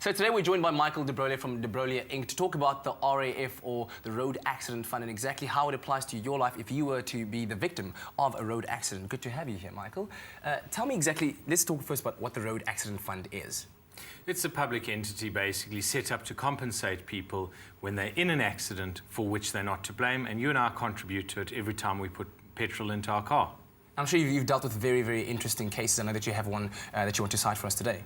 So today we're joined by Michael Broglio from Broglio Inc. to talk about the RAF, or the Road Accident Fund, and exactly how it applies to your life if you were to be the victim of a road accident. Good to have you here, Michael. Tell me exactly, let's talk first about what the Road Accident Fund is. It's a public entity basically set up to compensate people when they're in an accident for which they're not to blame, and you and I contribute to it every time we put petrol into our car. I'm sure you've dealt with very, very interesting cases. I know that you have one that you want to cite for us today.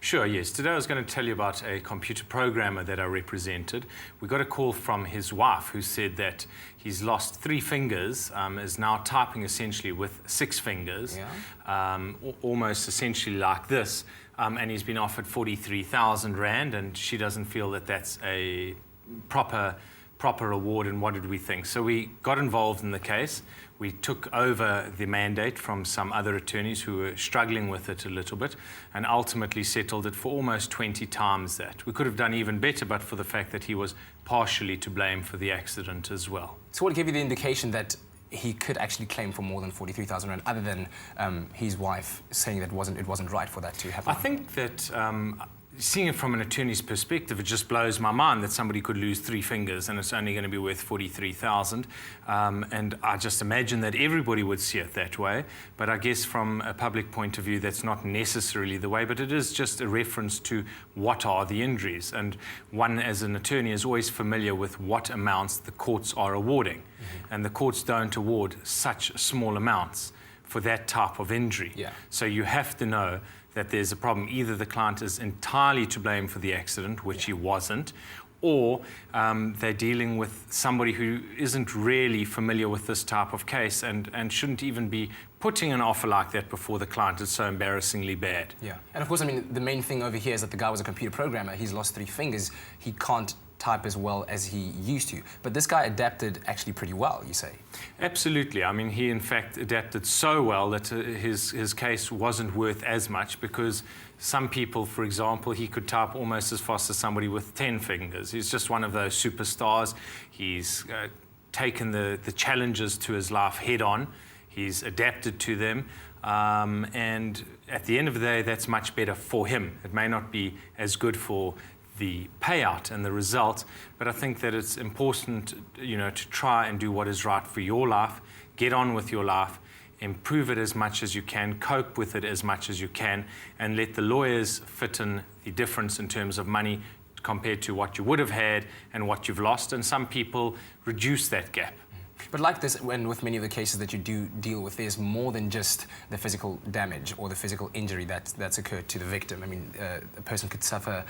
Sure, yes. Today I was going to tell you about a computer programmer that I represented. We got a call from his wife who said that he's lost 3 fingers, is now typing essentially with 6 fingers, almost essentially like this, and he's been offered 43,000 Rand, and she doesn't feel that that's a proper award. And what did we think? So we got involved in the case. We took over the mandate from some other attorneys who were struggling with it a little bit, and ultimately settled it for almost 20 times that. We could have done even better, but for the fact that he was partially to blame for the accident as well. So what gave you the indication that he could actually claim for more than 43,000 Rand, other than his wife saying that it wasn't right for that to happen? I think that seeing it from an attorney's perspective, it just blows my mind that somebody could lose 3 fingers and it's only going to be worth 43,000. And I just imagine that everybody would see it that way. But I guess from a public point of view, that's not necessarily the way, but it is just a reference to what are the injuries. And one, as an attorney, is always familiar with what amounts the courts are awarding. And the courts don't award such small amounts for that type of injury. So you have to know that there's a problem. Either the client is entirely to blame for the accident, which he wasn't, or they're dealing with somebody who isn't really familiar with this type of case and shouldn't even be putting an offer like that before the client. It's so embarrassingly bad. And of course, I mean, the main thing over here is that the guy was a computer programmer. He's lost 3 fingers. He can't type as well as he used to. But this guy adapted actually pretty well, you say? Absolutely. I mean, he in fact adapted so well that his case wasn't worth as much, because some people, for example, he could type almost as fast as somebody with 10 fingers. He's just one of those superstars. He's taken the challenges to his life head on. He's adapted to them. And at the end of the day, that's much better for him. It may not be as good for the payout and the result, but I think that it's important, you know, to try and do what is right for your life, get on with your life, improve it as much as you can, cope with it as much as you can, and let the lawyers fit in the difference in terms of money compared to what you would have had and what you've lost. And some people reduce that gap. But like this, and with many of the cases that you do deal with, there's more than just the physical damage or the physical injury that's occurred to the victim. I mean, a person could suffer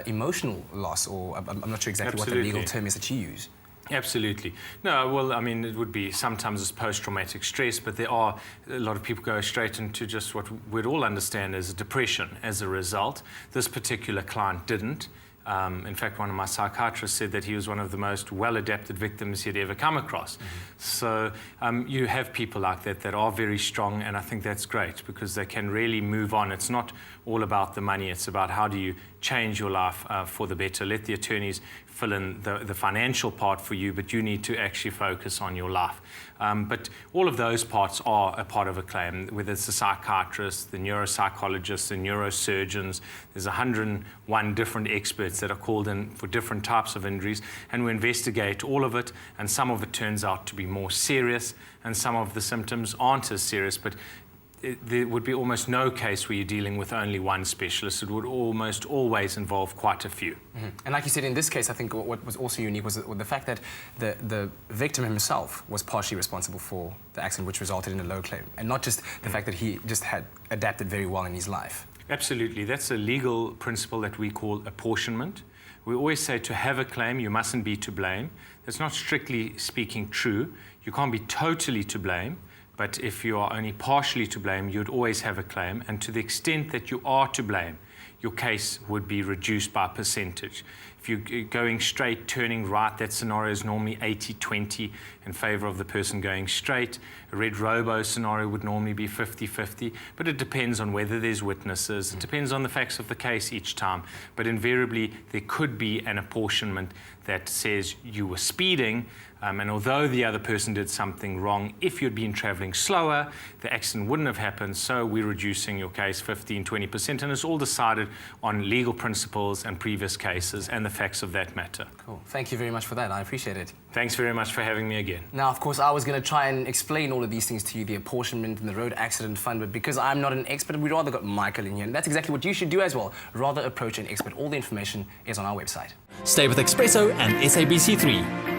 emotional loss, or I'm not sure exactly what the legal term is that you use. Absolutely. No, well, I mean, it would be sometimes it's post-traumatic stress, but there are a lot of people go straight into just what we'd all understand as depression as a result. This particular client didn't. In fact, one of my psychiatrists said that he was one of the most well-adapted victims he'd ever come across. So you have people like that that are very strong, and I think that's great because they can really move on. It's not all about the money. It's about how do you change your life for the better. Let the attorneys fill in the financial part for you, but you need to actually focus on your life. But all of those parts are a part of a claim, whether it's the psychiatrist, the neuropsychologist, the neurosurgeons. There's 101 different experts that are called in for different types of injuries, and we investigate all of it, and some of it turns out to be more serious, and some of the symptoms aren't as serious, but there would be almost no case where you're dealing with only one specialist. It would almost always involve quite a few. And like you said, in this case, I think what was also unique was the fact that the victim himself was partially responsible for the accident, which resulted in a low claim, and not just the fact that he just had adapted very well in his life. Absolutely. That's a legal principle that we call apportionment. We always say to have a claim, you mustn't be to blame. That's not strictly speaking true. You can't be totally to blame. But if you are only partially to blame, you'd always have a claim. And to the extent that you are to blame, your case would be reduced by a percentage. If you're going straight, turning right, that scenario is normally 80-20 in favor of the person going straight. A red robo scenario would normally be 50-50, but it depends on whether there's witnesses. It depends on the facts of the case each time. But invariably, there could be an apportionment that says you were speeding, and although the other person did something wrong, if you'd been traveling slower, the accident wouldn't have happened, so we're reducing your case 15-20%, and it's all decided on legal principles and previous cases and the facts of that matter. Cool. Thank you very much for that. I appreciate it. Thanks very much for having me again. Now, of course, I was going to try and explain all of these things to you, the apportionment and the road accident fund, but because I'm not an expert, we rather got Michael in here, and that's exactly what you should do as well. Rather approach an expert. All the information is on our website. Stay with eXpresso and SABC3.